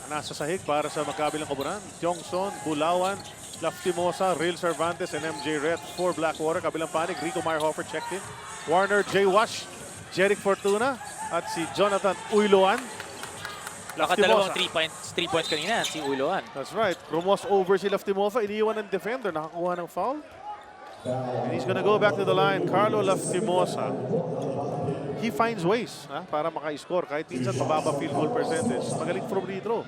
nasa sahig para sa magkabilang koponan. Tiongson, Bulawan, Laftimosa, Real Cervantes, and MJ Ret for Blackwater. Kabilang panig, Rico Meyerhofer checked in. Warner, J. Wash, Jeric Fortuna, at si Jonathan Uyloan. Nakadalawang 3 points kanina, si Uyloan. That's right. Crumos over si Laftimosa. Iniiwan ng defender. Nakakuha ng foul. And he's gonna go back to the line. Carlo Laftimosa. He finds ways para maka-score. Kahit minsan mababa field goal percentage. Magaling from free throw.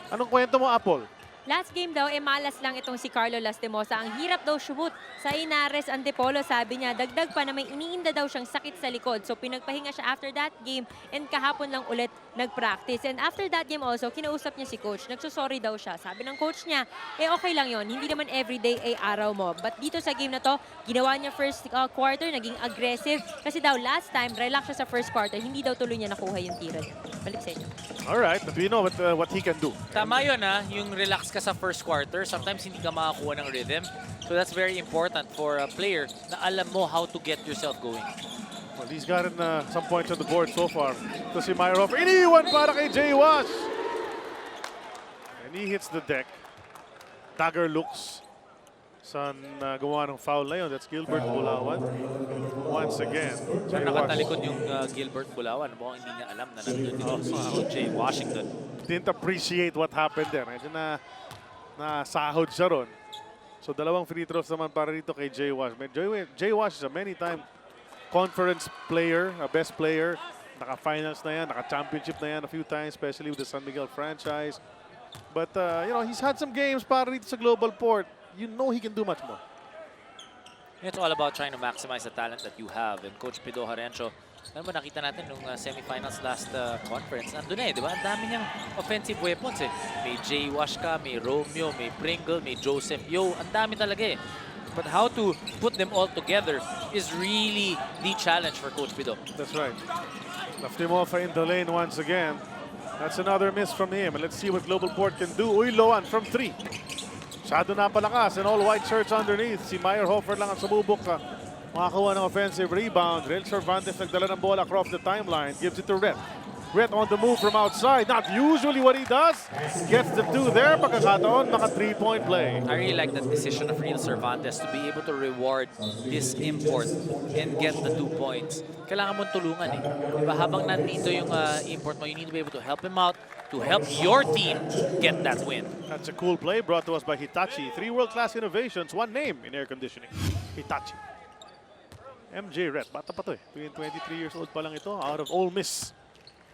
Anong kwento mo, Apple? Last game daw, malas lang itong si Carlo Lastimosa. Ang hirap daw shoot. Sa Inares Antipolo, sabi niya, dagdag pa na may iniinda daw siyang sakit sa likod. So pinagpahinga siya after that game and kahapon lang ulit nag-practice. And after that game also, kinausap niya si coach. Nagsusorry daw siya. Sabi ng coach niya, okay lang yon. Hindi naman everyday ay araw mo. But dito sa game na to, ginawa niya first quarter, naging aggressive. Kasi daw last time, relax siya sa first quarter. Hindi daw tuloy niya nakuha yung tira niya. Balik sa inyo. Alright, but we know what he can do. Tama yun yung relax ka sa first quarter. Sometimes hindi ka makakuha ng rhythm. So that's very important for a player na alam mo how to get yourself going. Well, he's gotten some points on the board so far. To si Meyerhofer. Iniiwan para kay Jay Wash. And he hits the deck. Dagger looks. Sa gumawa ng foul na yun. That's Gilbert Bulawan. Once again, So nakatalikod yung Gilbert Bulawan. Mukhang hindi niya alam na nandun dito si Jay Washington. Didn't appreciate what happened there. Medyo nasahod siya ron. So dalawang free throws naman para dito kay Jay Wash. Jay Wash is a many-time conference player, a best player. Naka-finals na yan, naka-championship na yan a few times, especially with the San Miguel franchise. But, you know, he's had some games para dito sa GlobalPort. You know he can do much more. It's all about trying to maximize the talent that you have. And Coach Pido Harencio, alam mo, nakita natin nung semifinals last conference. Nandun di ba? Ang dami niyang offensive weapons May Jay Wash ka, may Romeo, may Pringle, may Joseph Yo. Ang dami talaga But how to put them all together is really the challenge for Coach Pido. That's right. Laftimosa in the lane once again. That's another miss from him. And let's see what GlobalPort can do. Uyloan from 3. Masyado na palakas and all white shirts underneath. Si Meyerhofer lang ang sumubok makakuha ng offensive rebound. Real Cervantes nagdala ng bola across the timeline. Gives it to Ret. Ret on the move from outside. Not usually what he does. Gets the 2 there. Pagkakataon, naka 3-point play. I really like that decision of Real Cervantes to be able to reward this import and get the 2 points. Kailangan mong tulungan Diba? Habang nandito yung import mo, you need to be able to help him out to help your team get that win. That's a cool play brought to us by Hitachi. 3 world-class innovations, 1 name in air conditioning. Hitachi. MJ Ret, bata pa to 23 years old pa lang ito, out of Ole Miss.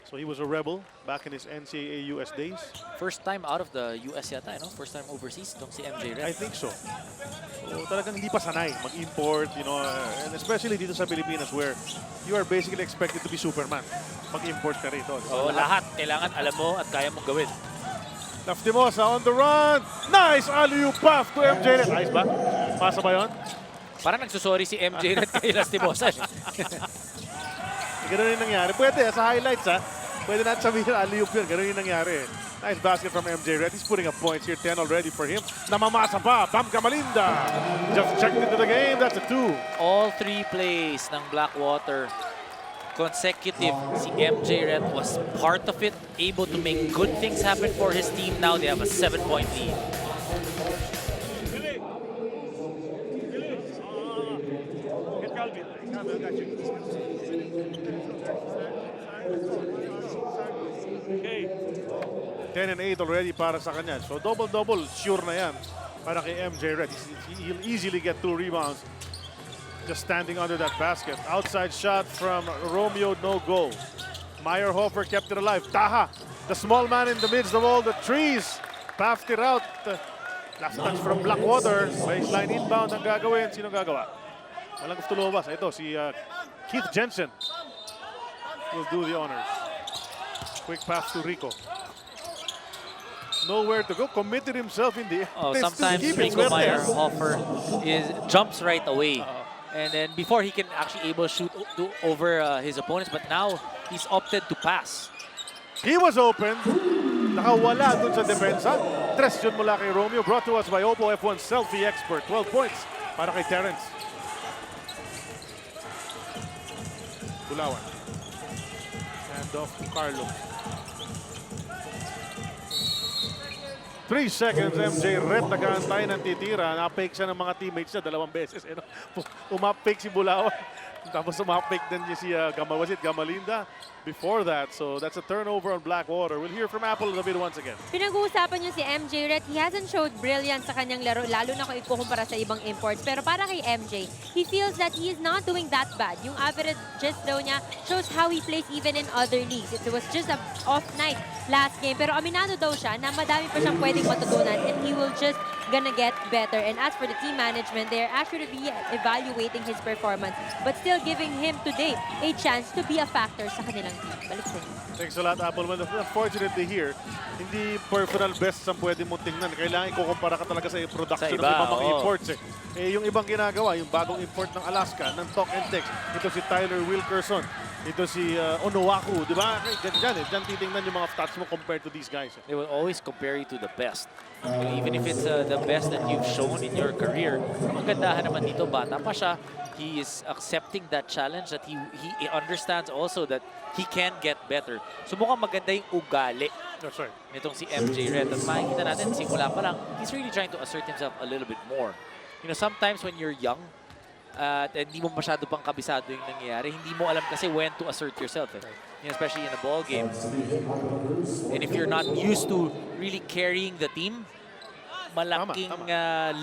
So he was a rebel back in his NCAA US days. First time out of the US yata, First time overseas itong si MJ Ret. I think so. So talagang hindi pa sanay mag-import, and especially dito sa Pilipinas where you are basically expected to be Superman. Mag-import ka rito. So lahat kailangan alam mo at kaya mong gawin. Laftimosa on the run. Nice alley-oop pass to MJ Ret. Nice ba? Pasa ba yun? Parang nagsusorry si MJ Ret kay Lastimosa. Ganun yung nangyari. Pwede sa highlights Pwede natin sabihin alley-oop yun. Ganun yung nangyari. Nice basket from MJ Ret. He's putting up points here. 10 already for him. Namamasa pa. Bam Kamalinda. Just checked into the game. That's a 2. All 3 plays ng Blackwater consecutive. Si MJ Ret was part of it. Able to make good things happen for his team. Now they have a 7-point lead. Okay. 10 and 8 already para sa kanya. So double-double, sure na yan para kay MJ Ret. He'll easily get 2 rebounds just standing under that basket. Outside shot from Romeo, no go. Meyerhofer kept it alive. Taha, the small man in the midst of all the trees, puffed it out. Last touch from Blackwater. Baseline inbound ang gagawin. Sino gagawa? Walang gusto lumabas. Ito, si Keith Jensen will do the honors. Quick pass to Rico. Nowhere to go. Committed himself in the air. Sometimes Rico Meyerhofer jumps right away. And then before he can actually able to shoot over his opponents, but now he's opted to pass. He was open. Nakawala dun sa depensa. 3 yun mula kay Romeo. Brought to us by Oppo F1 Selfie Expert. 12 points para kay Terrence. Bulawan. Hand off to Carlo. 3 seconds, MJ Red nag-aantay ng titira. Napake siya ng mga teammates niya 2 beses. Eh, no? Umapake si Bulawan. Tapos umapake din niya si Gamalinda before that. So that's a turnover on Blackwater. We'll hear from Apple David once again. Pinag-uusapan niyo si MJ Red, he hasn't showed brilliance sa kanyang laro, lalo na kung ikukumpara sa ibang imports. Pero para kay MJ, he feels that he is not doing that bad. Yung averages daw niya shows how he plays even in other leagues. It was just a off night last game. Pero aminado daw siya na madami pa siyang pwedeng matutunan and he will just gonna get better. And as for the team management, they're actually evaluating his performance but still giving him today a chance to be a factor sa kanilang team. Balik sa inyo. Thanks a lot, Apple. Unfortunately here, hindi personal best ang pwede mong tingnan. Kailangan ikukumpara ka talaga sa production Sa iba, ng ibang mga oo. imports. Yung ibang ginagawa, yung bagong import ng Alaska, ng Talk and Text, ito si Tyler Wilkerson, ito si Onowaku, di ba? Diyan titingnan yung mga stats mo compared to these guys. They will always compare you to the best. Even if it's the best that you've shown in your career. Ang magandahan naman dito, bata pa siya. He is accepting that challenge, that he understands also that he can get better. So mukhang maganda yung ugali That's right. nitong si MJ Red. At makikita natin, simula pa lang, he's really trying to assert himself a little bit more. You know, sometimes when you're young, at hindi mo masyado pang kabisado yung nangyayari, hindi mo alam kasi when to assert yourself. Eh. You know, especially in a ball game. And if you're not used to really carrying the team, malaking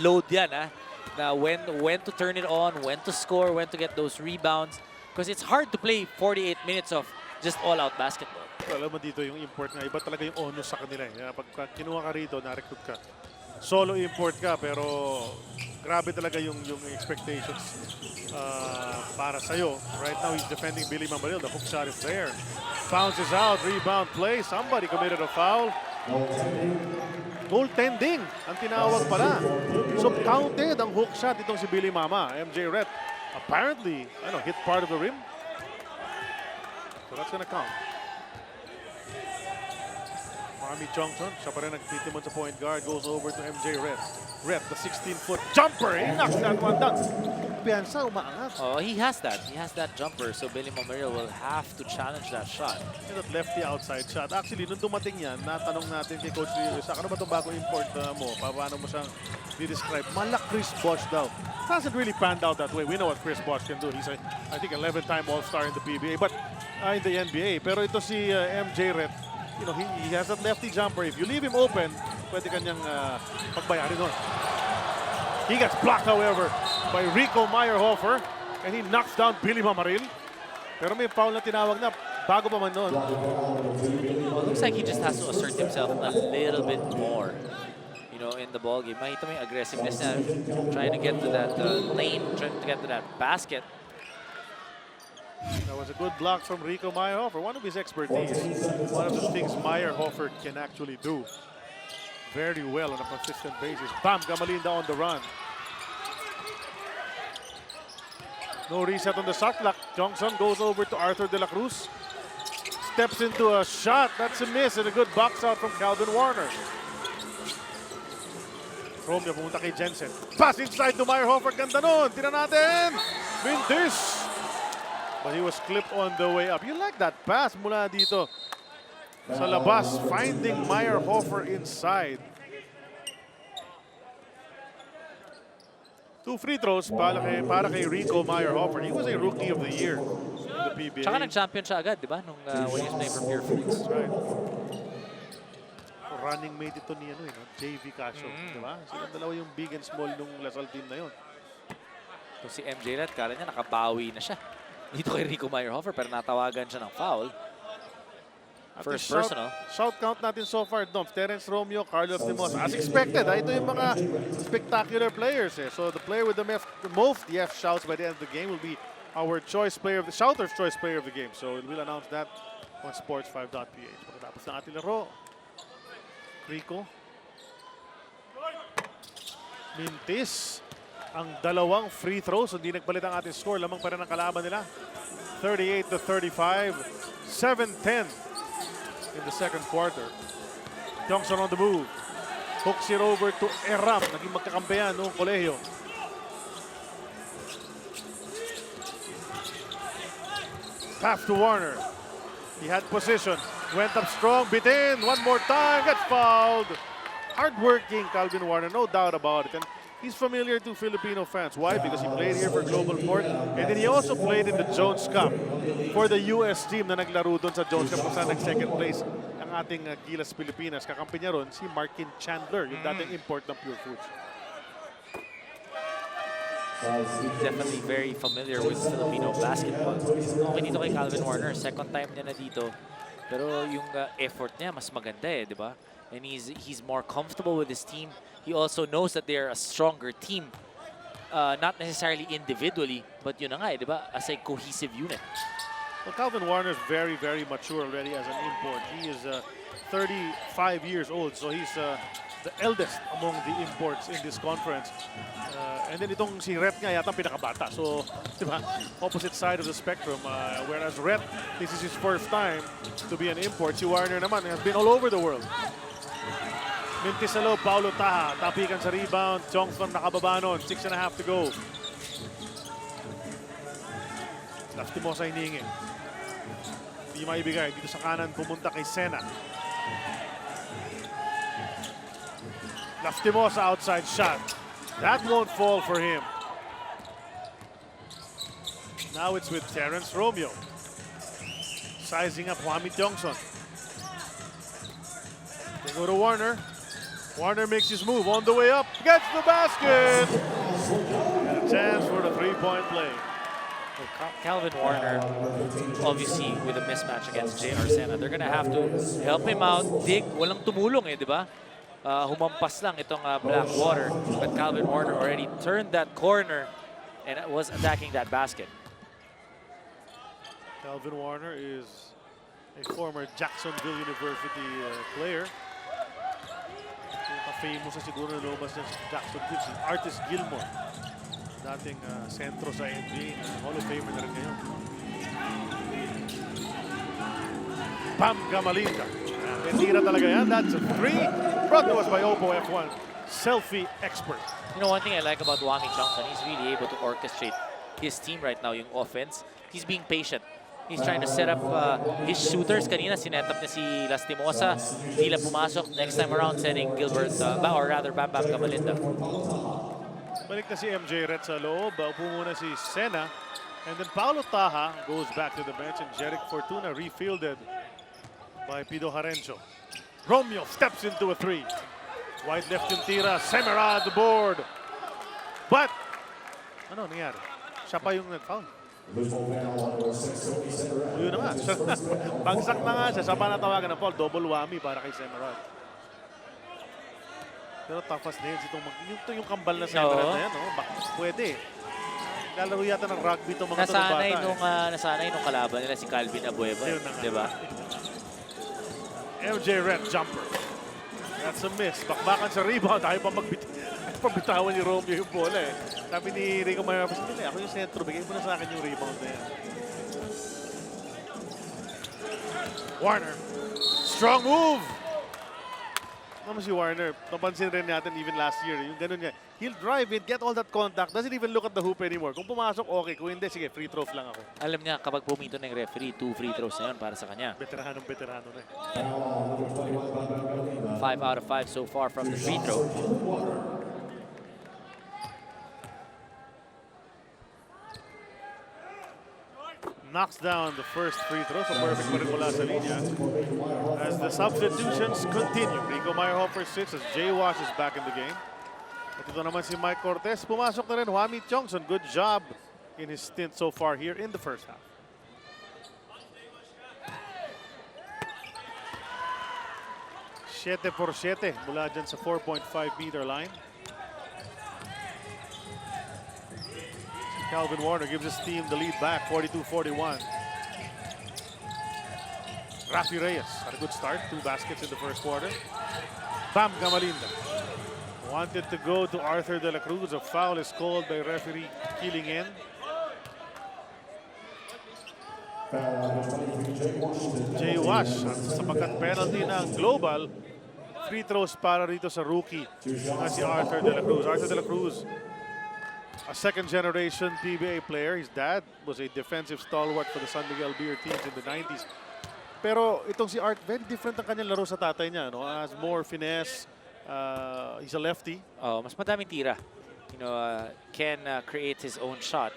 load yan. Na when to turn it on, when to score, when to get those rebounds. Because it's hard to play 48 minutes of just all-out basketball. Alam mo dito yung import nga, iba talaga yung onus sa kanila. Pag kinuha ka rito, na-recruit ka. Solo import ka, pero grabe talaga yung expectations para sa'yo. Right now, he's defending Billy Mamaril. The hook shot is there. Bounces out, rebound play. Somebody committed a foul. Goaltending ang tinawag pala. So counted ang hook shot itong si Billy Mama. MJ Red apparently hit part of the rim. So that's gonna count. Marmy Johnson, siya pa rin nagtitimon sa point guard, goes over to MJ Red. Red, the 16-foot jumper, he knocks that one down. Kumpiyansa, umaangat. Oh, he has that. He has that jumper. So Billy Mamaril will have to challenge that shot. That lefty outside shot. Actually, nung dumating yan, natanong natin kay Coach Rio, ano ba itong bagong import mo? Paano mo siyang di-describe? Malak Chris Bosh daw. It hasn't really panned out that way. We know what Chris Bosh can do. He's I think 11-time All-Star in the PBA, but in the NBA. Pero ito si MJ Red, he has that lefty jumper. If you leave him open, pwede kanyang pagbayarin nun. He gets blocked, however, by Rico Meyerhofer, and he knocks down Billy Mamaril. Pero may foul na tinawag na bago pa man nun. Well, it looks like he just has to assert himself a little bit more, in the ball game. Makita mo yung aggressiveness na trying to get to that lane, trying to get to that basket. That was a good block from Rico Meyerhofer. One of his expertise. One of the things Meyerhofer can actually do very well on a consistent basis. Bam! Gamalinda on the run. No reset on the shot clock. Johnson goes over to Arthur De La Cruz. Steps into a shot. That's a miss and a good box out from Calvin Warner. Romeo pumunta kay Jensen. Pass inside to Meyerhofer. Ganda nun. Tira natin. Vintage. But he was clipped on the way up. You like that pass mula dito sa labas, finding Meyerhofer inside. 2 free throws para kay Rico Meyerhofer. He was a Rookie of the Year in the PBA. Tsaka nag-champion siya agad, di ba? Nung when he was playing for Pure Foods. That's right. Running mate ito ni JV Casio, di ba? Sila dalawa yung big and small nung Lasal team na yun. So si MJ Red, kala niya nakabawi na siya dito kay Rico Meyerhofer, pero natawagan siya ng foul. First personal. Shout count natin so far, Dom. Terence Romeo, Carlos Timos. As expected, ito yung mga spectacular players. So the player with the most F shouts by the end of the game will be our Shouter's Choice Player of the Game. So we'll announce that on sports5.ph. Pagkatapos ng ating laro, Rico. Mintis. Ang dalawang free throws. Hindi nagpalit ang ating score. Lamang pa rin ang kalaban nila. 38-35. 7-10 in the second quarter. Johnson on the move. Hooks it over to Eram. Naging magkakampihan noong kolehiyo. Pass to Warner. He had position. Went up strong. Bit in. One more time. Gets fouled. Hardworking Calvin Warner, no doubt about it. And he's familiar to Filipino fans. Why? Because he played here for GlobalPort. And then he also played in the Jones Cup for the US team na naglaro doon sa Jones Cup kung saan nag-second place ang ating Gilas Pilipinas. Kakampi niya ron si Markin Chandler, yung dating import ng Pure Foods. Definitely very familiar with Filipino basketball. Okay dito kay Calvin Warner, second time niya na dito. Pero yung effort niya mas maganda eh, di ba? And he's more comfortable with his team. He also knows that they're a stronger team. Not necessarily individually, but yun na nga eh, di ba? As a cohesive unit. Well, Calvin Warner is very, very mature already as an import. He is 35 years old, so he's the eldest among the imports in this conference. And then itong si Rhett nga yata pinakabata. So, di ba, opposite side of the spectrum. Whereas Rhett, this is his first time to be an import. Si Warner naman has been all over the world. Mintisalo, Paulo Taha, tapikan sa rebound. Johnson nakababa nun, 6.5 to go. Lastimosa hiningi. Hindi maibigay. Dito sa kanan, pumunta kay Sena. Lastimosa outside shot. That won't fall for him. Now it's with Terrence Romeo. Sizing up Wami Johnson. They go to Warner. Warner makes his move on the way up. Gets the basket. And a chance for the three-point play. Well, Calvin Warner, obviously with a mismatch against J.R. Sena, they're gonna have to help him out. Dig, walang tumulong eh, di ba? Humampas lang itong Blackwater. But Calvin Warner already turned that corner and was attacking that basket. Calvin Warner is a former Jacksonville University player. Famous na siguro na lumabas niya sa Jacksonville, si Artis Gilmore. Dating sentro sa NBA, Hall of Famer na rin ngayon. Bam Gamalinda. Tira talaga yan. That's a three. Brought to us by Oppo F1. Selfie expert. You know, one thing I like about Wami Johnson, he's really able to orchestrate his team right now, yung offense. He's being patient. He's trying to set up his shooters. Kanina, sinetap niya si Lastimosa. Hindi lang pumasok. Next time around, sending Gilbert, or rather, Bam Bam Gamalinda. Balik na si MJ Rhett sa loob. Upo muna si Sena. And then Paulo Taha goes back to the bench. And Jeric Fortuna refielded by Pido Harencio. Romeo steps into a three. White left yung tira. Semera at the board. But, ano nangyari? Siya pa yung nag-foul. Yun na nga. Bagsak na nga siya. Siya pa natawagan ng foul. Double whammy para kay Semera. Pero toughest nails itong yung kambal na Semera na yan. Oh, pwede. Lalaro yata ng rugby itong mga bata. Nasanay nung kalaban nila si Calvin Abueva. Diba? MJ Rhett jumper. That's a miss. Bakbakan sa rebound. Ayaw pa pagbitawan ni Romeo yung bola eh. Sabi ni Rico Mayabas, ako yung sentro. Bigay mo na sa akin yung rebound na yan. Warner. Strong move. Naman si Warner. Napansin rin natin even last year. Yung ganun niya. He'll drive it, get all that contact. Doesn't even look at the hoop anymore. Kung pumasok, okay. Kung hindi, sige, free throws lang ako. Alam niya, kapag pumito ng referee, 2 free throws na yun para sa kanya. Veteranong na eh. 5 out of 5 so far from the free throw. Knocks down the first free throw. So perfect pa rin mula sa linya. As the substitutions continue. Rico Meyerhofer sits as Jay Wash is back in the game. At ito naman si Mike Cortez. Pumasok na rin Wami Johnson. Good job in his stint so far here in the first half. Siete por siete mula dyan sa 4.5-meter line. Calvin Warner gives his team the lead back, 42-41. Rafi Reyes had a good start, 2 baskets in the first quarter. Bam Gamalinda wanted to go to Arthur De La Cruz. A foul is called by referee Keeling in. Jay Wash, sapagkat penalty ng Global, free throws para rito sa rookie na si Arthur De La Cruz. Arthur De La Cruz, a second-generation PBA player. His dad was a defensive stalwart for the San Miguel Beer teams in the 90s. Pero itong si Art, very different ang kanyang laro sa tatay niya. No? Has more finesse, He's a lefty. Oh, mas madaming tira. You know, can create his own shot.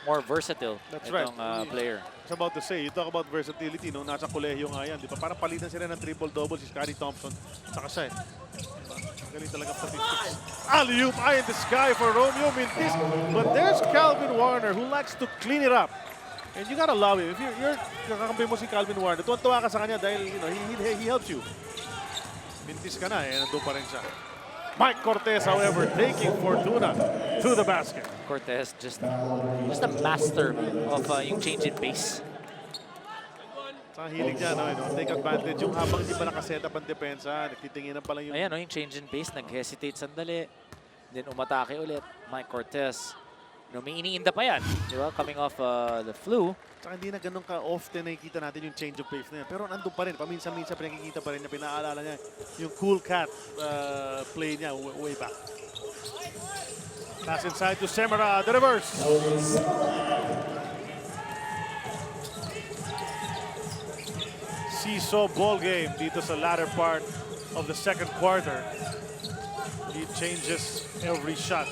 More versatile. That's itong, right. player. I was about to say, you talk about versatility, nung nasa kolehiyo nga yan, di ba? Parang palitan sila ng triple-double si Scottie Thompson. Saka siya eh. Diba? Galing talaga statistics. Alley-oop, eye in the sky for Romeo Mintis. But there's Calvin Warner who likes to clean it up. And you gotta love him. If you're kakampi mo si Calvin Warner, tuwan-tuwa ka sa kanya dahil you know, he helps you. Mintis ka na eh, nandun pa rin siya. Mike Cortez, however, taking Fortuna to the basket. Cortez just a master of yung change in pace. Sa hilig niya, no? Take advantage. Yung habang hindi pa nakaset up ang depensa, nagtitinginan pa lang yung... Ayan, no, yung change in pace, nag-hesitate sandali. Then umatake ulit. Mike Cortez. You know, may iniinda pa yan. Di ba? Coming off the flu. Saka hindi na ganun ka-often nakikita natin yung change of pace na yan. Pero nandun pa rin. Paminsan-minsan pinakikita pa rin niya. Pinaalala niya yung cool cat play niya way back. Pass inside to Semera. The reverse. Seesaw ball game dito sa latter part of the second quarter. He changes every shot.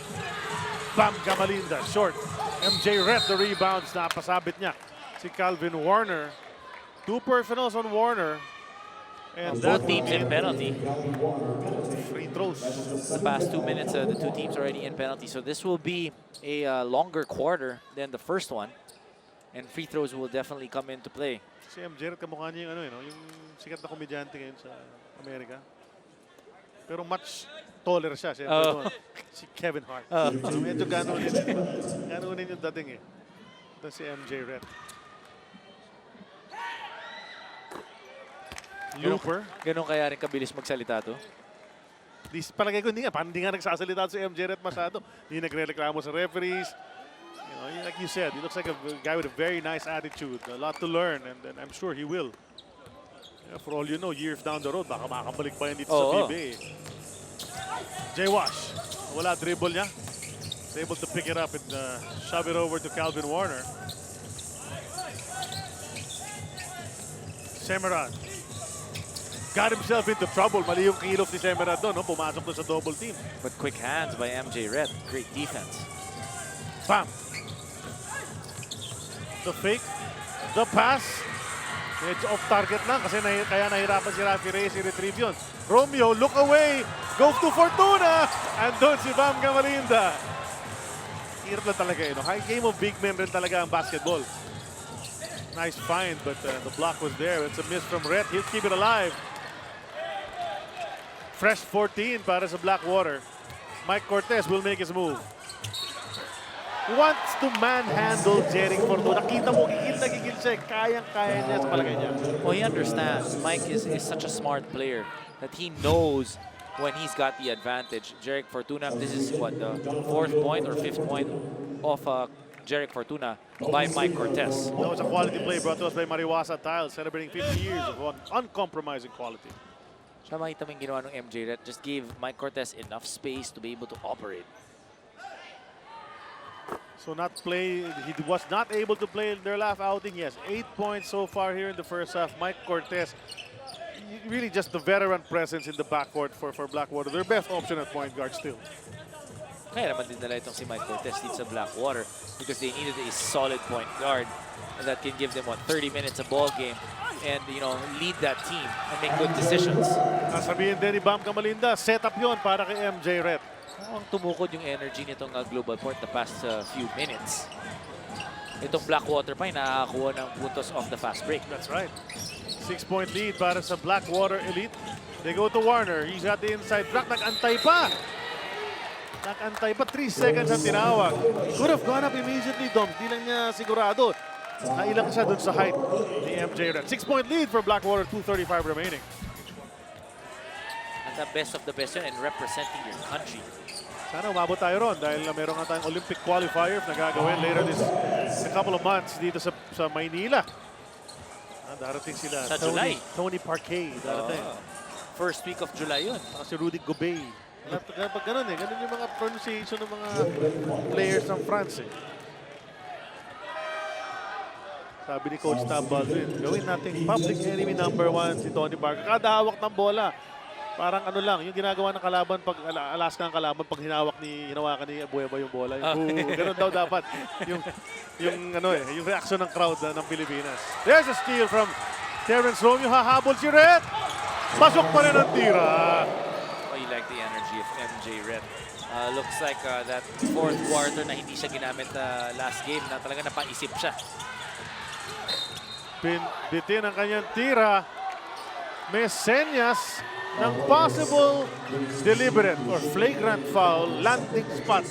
Bam Gamalinda, short. MJ Ret the rebounds, napasabit niya. Si Calvin Warner. 2 personals on Warner. And Both teams in penalty. free throws. The past 2 minutes, the two teams already in penalty. So this will be a longer quarter than the first one. And free throws will definitely come into play. Si MJ Ret, kamukha niya yung, ano, yung sikat na komedyante ngayon sa Amerika. Pero much taller siya. Si Kevin Hart. So medyo ganunin yung dating eh. Ito si MJ Ret. Looper. Ganun kaya rin kabilis magsalita to? Palagay ko hindi nga. Parang hindi nga nagsasalita si MJ Ret masyado. Hindi nagre-reklamo sa referees. You know, like you said, he looks like a guy with a very nice attitude. A lot to learn, and I'm sure he will. Yeah, for all you know, years down the road, baka makakabalik pa yan dito sa PBA. Jay Wash. Wala dribble niya. He's able to pick it up and shove it over to Calvin Warner. Semerad. Got himself into trouble. Mali yung kilof ni Semerad doon. No? Pumasok doon sa double team. But quick hands by MJ Ret. Great defense. Bam! The fake. The pass. Medyo off target lang kasi kaya nahirapan si Rafi Reyes i-retrieve yun. Romeo, look away! Go to Fortuna! And doon si Bam Gamalinda. Hirap lang talaga eh. No? High game of big men rin talaga ang basketball. Nice find, but the block was there. It's a miss from Ret. He'll keep it alive. Fresh 14 para sa Blackwater. Mike Cortez will make his move. Wants to manhandle Jeric Fortuna. Nakita mo, gigil siya. Kayang-kaya niya sa palagay niya. Well, he understands. Mike is such a smart player that he knows when he's got the advantage. Jeric Fortuna, this is what, the 4th point or 5th point of Jeric Fortuna by Mike Cortez. That was a quality play brought to us by Mariwasa Tiles, celebrating 50 years of uncompromising quality. Siya makita mo yung ginawa ng MJ Ret. Just gave Mike Cortez enough space to be able to operate. So he was not able to play in their last outing. Yes, 8 points so far here in the first half. Mike Cortez, really just the veteran presence in the backcourt for Blackwater. Their best option at point guard still. Kaya naman din nila itong si Mike Cortez dito sa Blackwater because they needed a solid point guard that can give them, 30 minutes a ball game and, lead that team and make good decisions. Sabihin din ni Bam Gamalinda, set up yun para kay MJ Ret. Ang tumukod yung energy nitong GlobalPort the past few minutes. Itong Blackwater pa yung nakakakuha ng puntos off the fast break. That's right. 6-point lead para sa Blackwater Elite. They go to Warner. He's got the inside track. Nag-antay pa. 3 seconds ang tinawag. Could have gone up immediately, Dom. Di lang niya sigurado. Nailang siya dun sa height ni MJ Ret. 6-point lead for Blackwater. 2:35 remaining. At the best of the best yun and representing your country. Sana umabot tayo ron dahil meron nga tayong Olympic qualifier na gagawin later in a couple of months dito sa Maynila. Darating sila. Sa July. Tony Parquet. Darating. First week of July yun. Saka si Rudy Gobey. Kapag ganun ganun yung mga pronunciation ng mga players ng France eh. Sabi ni Coach Tab Baldwin, gawin natin public enemy number 1 si Tony Parker. Kada hawak ng bola, Parang ano lang, yung ginagawa ng kalaban pag Alaska ang kalaban pag hinawakan ni Bueva yung bola. Yung, ganun daw dapat. Yung reaction ng crowd ng Pilipinas. There's a steal from Terrence Romeo. Hahabol si Red. Pasok pa rin ang tira. Oh, you like the energy of MJ Red. Looks like that fourth quarter na hindi siya ginamit last game na talaga napaisip siya. Bitin ang kanyang tira. May senyas ng possible deliberate or flagrant foul landing spot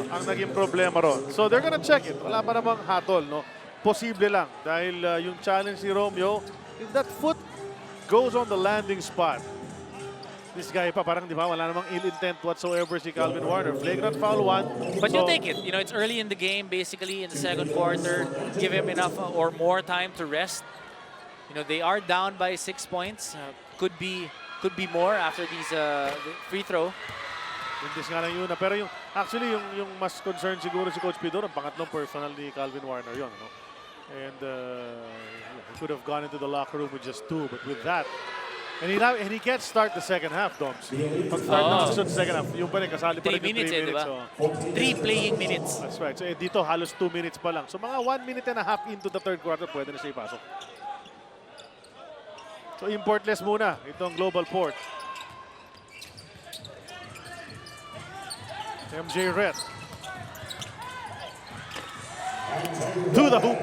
ang naging problema ron. So they're gonna check it. Wala pa namang hatol, no? Posible lang dahil yung challenge ni Romeo, if that foot goes on the landing spot, this guy pa parang di ba wala namang ill intent whatsoever si Calvin Warner. Flagrant foul 1. But you take it. You know, it's early in the game, basically in the second quarter. Give him enough or more time to rest. You know, they are down by 6 points. Could be more after these free throw. Hindi nga lang yun. Pero actually yung mas concerned siguro si Coach Pidor, ang pangatlong personal ni Calvin Warner yun. No? And he could have gone into the locker room with just 2. But with that, and he can't start the second half, Doms. Pag-start na sa second half, yung pa rin, kasali pa 3 rin yung 3 minutes, minutes. diba? 3 playing minutes. That's right. So dito halos 2 minutes pa lang. So mga 1 minute and a half into the third quarter, pwede na siya ipasok. So importless muna itong GlobalPort. MJ Red. To the hoop.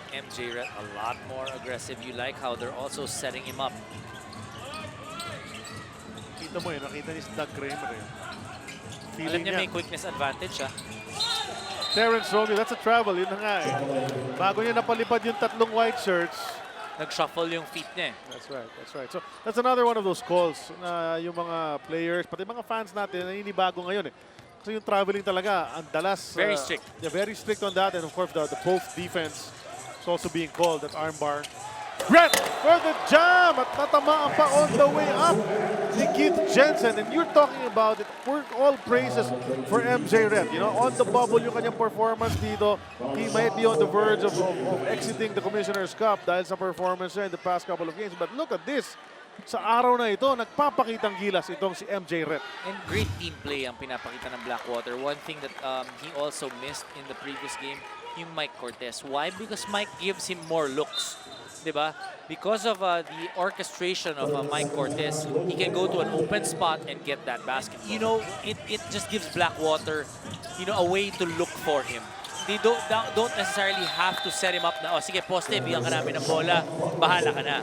MJ Red a lot more aggressive. You like how they're also setting him up. Kita mo nakita ni Doug Kramer Alam Feeling niya niya. may quickness advantage Terrence Romeo, that's a travel. Yun na nga Bago niya napalipad yung tatlong white shirts. Nag-shuffle yung feet niya. That's right, that's right. So that's another one of those calls na yung mga players, pati mga fans natin, naninibago ngayon Kasi yung traveling talaga, ang dalas. Very strict. Yeah, very strict on that. And of course, the post defense is also being called, that armbar. Red for the jam! At natamaan pa on the way up ni Keith Jensen. And you're talking about it. We're all praises for MJ Red. You know, on the bubble yung kanyang performance dito. He might be on the verge of exiting the Commissioner's Cup dahil sa performance niya in the past couple of games. But look at this. Sa araw na ito, nagpapakitang gilas itong si MJ Red. And great team play ang pinapakita ng Blackwater. One thing that he also missed in the previous game, yung Mike Cortez. Why? Because Mike gives him more looks. Diba? Because of the orchestration of Mike Cortez, he can go to an open spot and get that basket. You know, it just gives Blackwater, you know, a way to look for him. They don't necessarily have to set him up na, oh, sige, poste, bigyan ka namin ng bola, bahala ka na.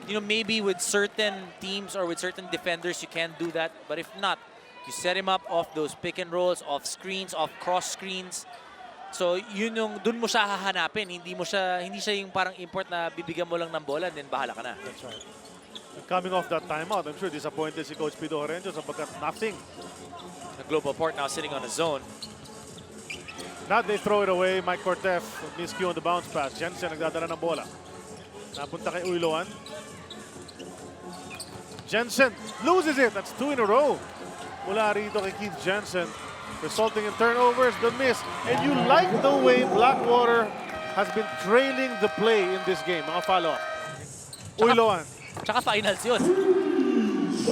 You know, maybe with certain teams or with certain defenders, you can do that. But if not, you set him up off those pick and rolls, off screens, off cross screens. So, yun yung, dun mo siya hahanapin. Hindi siya yung parang import na bibigyan mo lang ng bola, then bahala ka na. That's right. And coming off that timeout, I'm sure disappointed si Coach Pido Horencio sapagkat nothing. The GlobalPort now sitting on a zone. Now they throw it away. Mike Cortez miscue on the bounce pass. Jensen nagdadala ng bola. Napunta kay Uyloan. Jensen loses it. That's 2 in a row. Mula rito kay Keith Jensen. Resulting in turnovers, the miss. And you like the way Blackwater has been trailing the play in this game. Mga follow-up. Uyloan. Tsaka finals yun.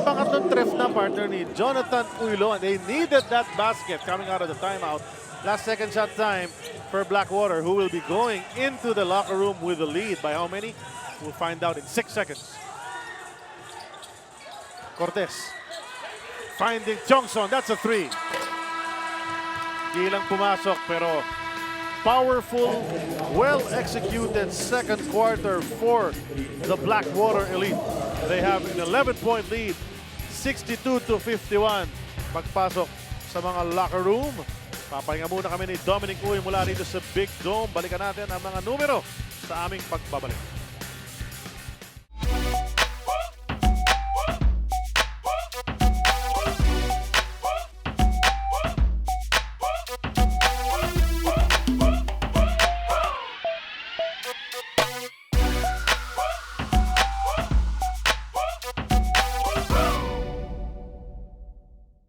Pangatlong tref na partner ni Jonathan Uyloan. They needed that basket coming out of the timeout. Last second shot time for Blackwater, who will be going into the locker room with the lead. By how many? We'll find out in 6 seconds. Cortez finding Johnson. That's a 3. Di lang pumasok pero powerful, well-executed second quarter for the Blackwater Elite. They have an 11-point lead, 62-51. Pagpasok sa mga locker room, papahinga muna kami ni Dominic Uy mula rito sa Big Dome. Balikan natin ang mga numero sa aming pagbabalik.